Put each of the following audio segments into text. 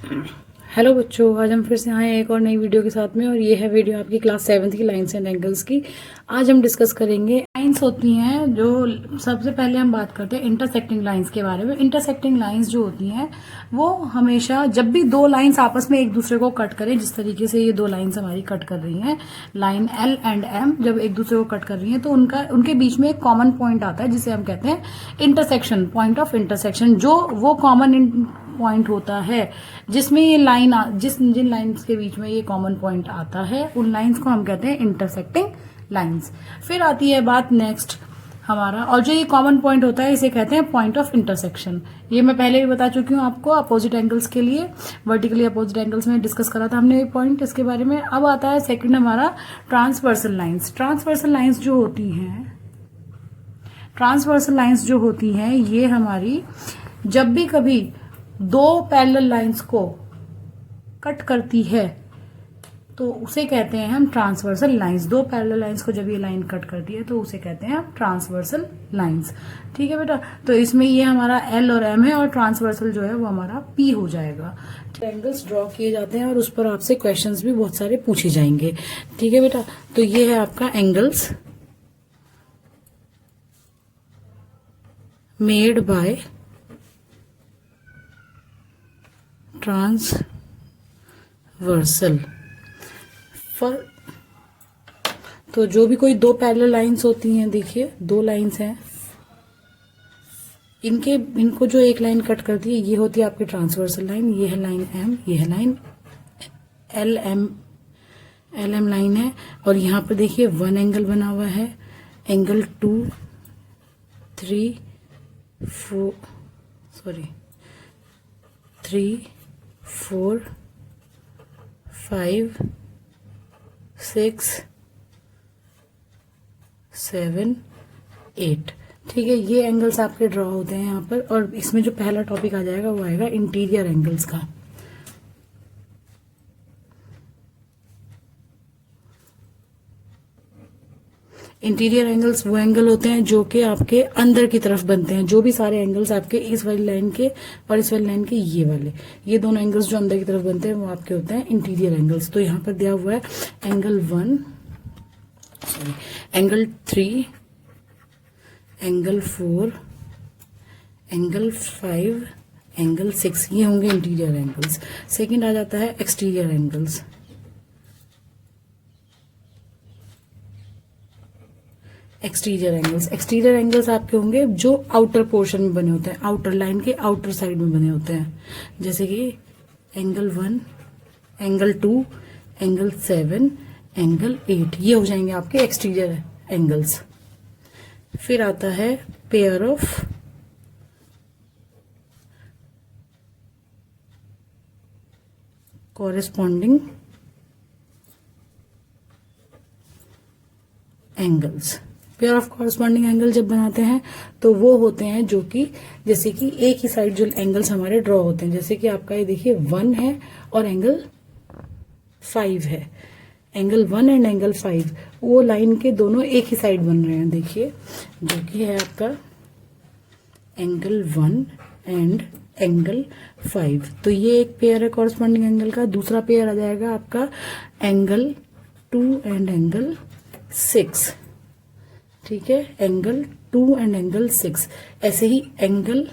Hello बच्चों, आज हम फिर से आए हैं एक और नई वीडियो के साथ में। और ये है वीडियो आपकी क्लास 7th की लाइंस एंड एंगल्स की। आज हम डिस्कस करेंगे लाइंस होती हैं जो, सबसे पहले हम बात करते हैं इंटरसेक्टिंग लाइंस के बारे में। इंटरसेक्टिंग लाइंस जो होती हैं वो हमेशा, जब भी दो लाइंस आपस में एक दूसरे को कट करें, जिस तरीके से ये दो लाइंस हमारी कट कर रही हैं, लाइन एल एंड एम जब एक दूसरे को कट कर रही हैं तो उनके बीच में एक कॉमन पॉइंट आता है जिसे हम कहते हैं इंटरसेक्शन, पॉइंट ऑफ इंटरसेक्शन। जो वो कॉमन पॉइंट होता है जिसमें ये लाइन जिन लाइंस के बीच में ये कॉमन पॉइंट आता है, उन लाइंस को हम कहते हैं इंटरसेक्टिंग लाइंस। फिर आती है बात नेक्स्ट हमारा, और जो ये कॉमन पॉइंट होता है इसे कहते हैं पॉइंट ऑफ इंटरसेक्शन। ये मैं पहले भी बता चुकी हूँ आपको अपोजिट एंगल्स के लिए, वर्टिकली अपोजिट एंगल्स में डिस्कस करा था हमने ये पॉइंट, इसके बारे में। अब आता है सेकंड हमारा ट्रांसवर्सल लाइंस। ट्रांसवर्सल लाइंस जो होती हैं, ट्रांसवर्सल लाइंस जो होती हैं ये हमारी, जब भी कभी दो पैरेलल लाइंस को कट करती है तो उसे कहते हैं हम ट्रांसवर्सल लाइंस। दो पैरेलल लाइंस को जब ये लाइन कट करती है तो उसे कहते हैं हम ट्रांसवर्सल लाइंस। ठीक है बेटा, तो इसमें ये हमारा एल और एम है और ट्रांसवर्सल जो है वो हमारा पी हो जाएगा। एंगल्स ड्रॉ किए जाते हैं और उस पर आपसे क्वेश्चंस भी बहुत सारे पूछे जाएंगे। ठीक है बेटा, तो ये है आपका एंगल्स मेड बाय ट्रांसवर्सल। तो जो भी कोई दो पैरेलल लाइंस होती हैं, देखिए दो लाइंस हैं, इनको जो एक लाइन कट करती है ये होती है आपकी ट्रांसवर्सल लाइन। ये है लाइन एम, ये है लाइन एल एम लाइन है। और यहाँ पर देखिए वन एंगल बना हुआ है, एंगल 2 3 4 5 6 7 8। ठीक है, ये एंगल्स आपके ड्रॉ होते हैं यहाँ पर। और इसमें जो पहला टॉपिक आ जाएगा वो आएगा इंटीरियर एंगल्स का। इंटीरियर एंगल्स वो एंगल होते हैं जो कि आपके अंदर की तरफ बनते हैं। जो भी सारे एंगल्स आपके इस वाली लाइन के और इस वाली लाइन के, ये दोनों एंगल्स जो अंदर की तरफ बनते हैं वो आपके होते हैं इंटीरियर एंगल्स। तो यहाँ पर दिया हुआ है एंगल 3, एंगल 4, एंगल 5, एंगल 6, ये होंगे इंटीरियर एंगल्स। सेकेंड आ जाता है एक्सटीरियर एंगल्स। एक्सटीरियर एंगल्स आपके होंगे जो आउटर पोर्शन में बने होते हैं, आउटर लाइन के आउटर साइड में बने होते हैं, जैसे कि एंगल 1, एंगल 2, एंगल 7, एंगल 8, ये हो जाएंगे आपके एक्सटीरियर एंगल्स। फिर आता है pair of corresponding angles. Pair of corresponding angle जब बनाते हैं तो वो होते हैं जो कि, जैसे कि एक ही साइड जो एंगल्स हमारे ड्रॉ होते हैं, जैसे कि आपका ये देखिए 1 है और एंगल 5 है, एंगल 1 एंड एंगल 5, वो लाइन के दोनों एक ही साइड बन रहे हैं। देखिए जो कि है आपका एंगल 1 एंड एंगल 5, तो ये एक पेयर है कॉरेस्पॉन्डिंग एंगल का। दूसरा पेयर आ जाएगा आपका एंगल 2 एंड एंगल 6। ठीक है, एंगल 2 एंड एंगल 6। ऐसे ही एंगल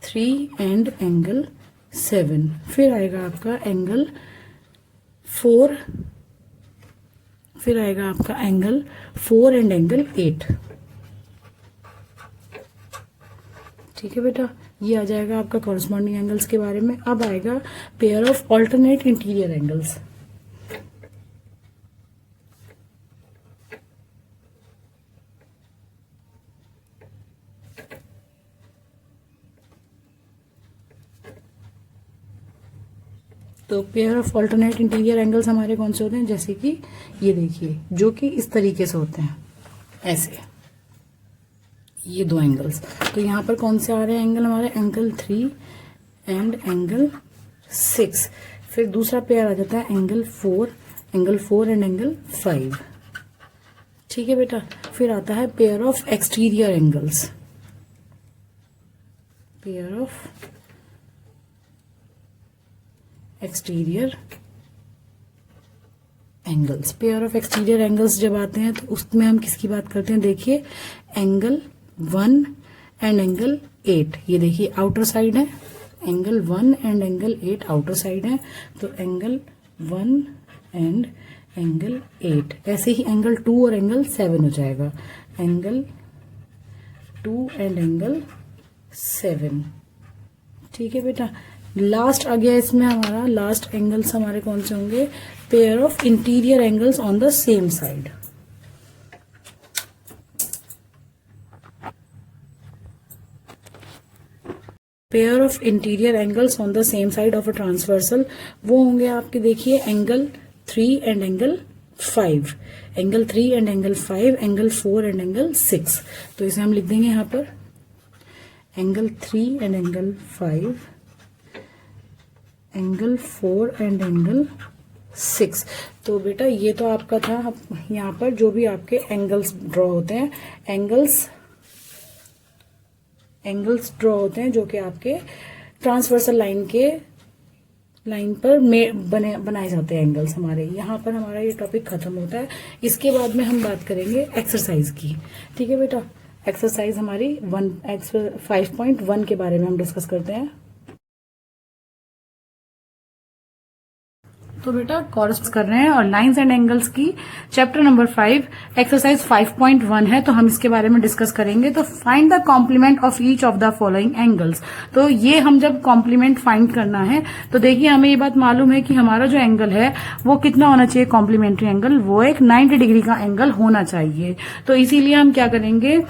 3 एंड एंगल 7। फिर आएगा आपका एंगल 4, फिर आएगा आपका एंगल 4 एंड एंगल 8। ठीक है बेटा, ये आ जाएगा आपका कॉरेस्पॉन्डिंग एंगल्स के बारे में। अब आएगा pair of alternate interior angles. तो pair of alternate interior angles हमारे कौन से होते हैं, जैसे कि ये देखिए जो कि इस तरीके से होते हैं, ऐसे ये दो एंगल्स। तो यहाँ पर कौन से आ रहे हैं एंगल हमारे, एंगल 3 एंड एंगल 6। फिर दूसरा पेयर आ जाता है एंगल 4 एंड एंगल 5। ठीक है बेटा, फिर आता है pair of exterior angles. Pair of exterior angles. Pair of exterior angles जब आते हैं तो उसमें हम किसकी बात करते हैं, देखिए एंगल 1 एंड एंगल 8। ये देखिए आउटर साइड है, angle 1 and angle 8 outer side है, तो एंगल 1 एंड एंगल 8। ऐसे ही एंगल 2 और एंगल 7 हो जाएगा, एंगल 2 एंड एंगल 7। ठीक है बेटा। लास्ट आ गया इसमें हमारा, लास्ट एंगल्स हमारे कौन से होंगे, pair of interior angles on the same side. Pair of interior angles on the same side of a transversal, वो होंगे आपके, देखिए angle 3 and angle 5, angle 3 and angle 5, angle 4 and angle 6। तो इसे हम लिख देंगे यहां पर angle 3 and angle 5, angle 4 and angle 6। तो बेटा ये तो आपका था यहाँ पर जो भी आपके एंगल्स ड्रॉ होते हैं, एंगल्स ड्रॉ होते हैं जो कि आपके ट्रांसवर्सल लाइन पर बनाए जाते हैं एंगल्स हमारे। यहाँ पर हमारा ये टॉपिक खत्म होता है। इसके बाद में हम बात करेंगे एक्सरसाइज की। ठीक है बेटा, एक्सरसाइज हमारी 5.1 के बारे में हम डिस्कस करते हैं। तो बेटा कॉरस्पॉन्ड कर रहे हैं और लाइंस एंड एंगल्स की चैप्टर नंबर 5 एक्सरसाइज 5.1 है, तो हम इसके बारे में डिस्कस करेंगे। तो find the complement of each of the following angles. तो ये हम जब कॉम्प्लीमेंट फाइंड करना है तो देखिए हमें ये बात मालूम है कि हमारा जो एंगल है वो कितना होना चाहिए, कॉम्प्लीमेंट्री एंगल, वो एक 90 डिग्री का एंगल होना चाहिए। तो इसीलिए हम क्या करेंगे,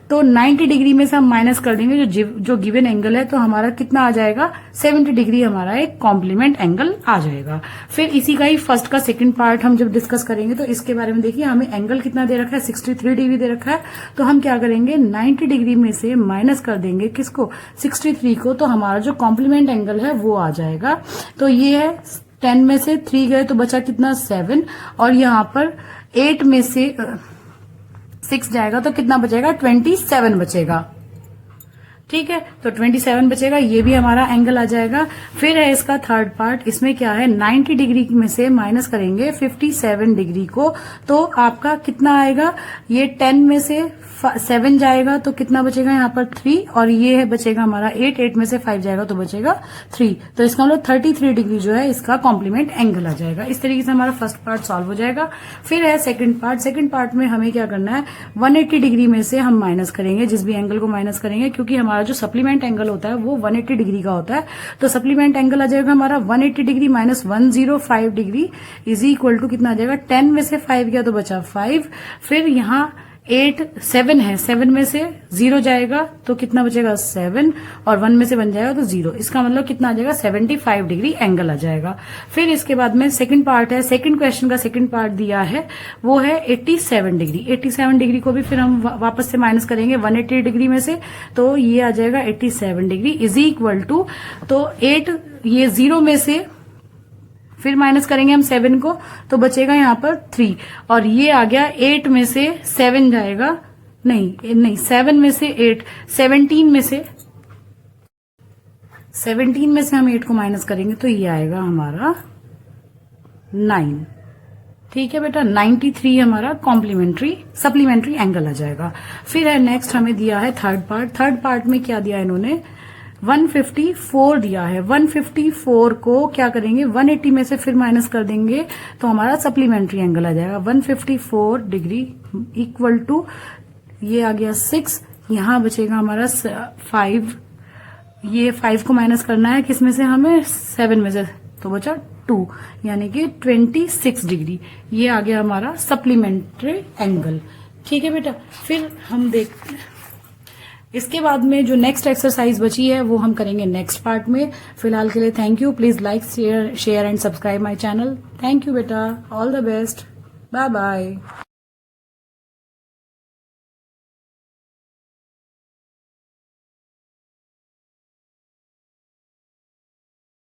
तो 90 डिग्री में से हम माइनस कर देंगे जो गिवन एंगल है, तो हमारा कितना आ जाएगा, 70 डिग्री हमारा एक कॉम्प्लीमेंट एंगल आ जाएगा। फिर इसी का ही फर्स्ट का सेकंड पार्ट हम जब डिस्कस करेंगे तो इसके बारे में देखिए हमें एंगल कितना दे रखा है, 63 डिग्री दे रखा है। तो हम क्या करेंगे, 90 डिग्री में से माइनस कर देंगे किसको, 63 को, तो हमारा जो कॉम्प्लीमेंट एंगल है वो आ जाएगा। तो ये है 10 में से 3 गए तो बचा कितना, 7, और यहाँ पर 8 में से 6 जाएगा तो कितना बचेगा, 27 बचेगा। ठीक है, तो 27 बचेगा, ये भी हमारा एंगल आ जाएगा। फिर है इसका थर्ड पार्ट, इसमें क्या है, 90 डिग्री में से माइनस करेंगे 57 डिग्री को, तो आपका कितना आएगा, ये 10 में से 7 जाएगा तो कितना बचेगा यहाँ पर 3, और ये है बचेगा हमारा 8 में से 5 जाएगा तो बचेगा 3। तो इसका मतलब 33 डिग्री जो है इसका कॉम्प्लीमेंट एंगल आ जाएगा। इस तरीके से हमारा फर्स्ट पार्ट सॉल्व हो जाएगा। फिर है सेकंड पार्ट में हमें क्या करना है, 180 डिग्री में से हम माइनस करेंगे, जिस भी एंगल को माइनस करेंगे, क्योंकि हमारा जो सप्लीमेंट एंगल होता है वो 180 डिग्री का होता है। तो सप्लीमेंट एंगल आ जाएगा हमारा 180 degree minus 105 degree is equal to कितना आ जाएगा, 10 में से 5 गया तो बचा 5। फिर यहाँ 7 है, 7 में से 0 जाएगा तो कितना बचेगा 7, और 1 में से 1 जाएगा तो 0। इसका मतलब कितना आ जाएगा, 75 डिग्री एंगल आ जाएगा। फिर इसके बाद में सेकंड पार्ट है, सेकंड क्वेश्चन का सेकंड पार्ट दिया है वो है 87 डिग्री। 87 डिग्री को भी फिर हम वापस से माइनस करेंगे 180 डिग्री में से, तो ये आ जाएगा 87 डिग्री इज इक्वल टू, तो 8 ये 0 में से फिर माइनस करेंगे हम 7 को तो बचेगा यहाँ पर 3, और ये आ गया 8 में से 7 जाएगा, नहीं 7 में से 8, 17 में से हम 8 को माइनस करेंगे तो ये आएगा हमारा 9। ठीक है बेटा, 93 हमारा सप्लीमेंट्री एंगल आ जाएगा। फिर है नेक्स्ट हमें दिया है थर्ड पार्ट में क्या दिया है इन्होंने, 154 दिया है। 154 को क्या करेंगे, 180 में से फिर माइनस कर देंगे तो हमारा सप्लीमेंट्री एंगल आ जाएगा। 154 डिग्री इक्वल टू, ये आ गया 6, यहां बचेगा हमारा 5, ये 5 को माइनस करना है किसमें से, हमें 7 में से, तो बचा 2, यानी कि 26 डिग्री। ये आ गया हमारा सप्लीमेंट्री एंगल। ठीक है बेटा, फिर हम देखते हैं इसके बाद में जो नेक्स्ट एक्सरसाइज बची है वो हम करेंगे नेक्स्ट पार्ट में। फिलहाल के लिए thank you, please like share and subscribe my channel. Thank you बेटा, all the best, bye bye.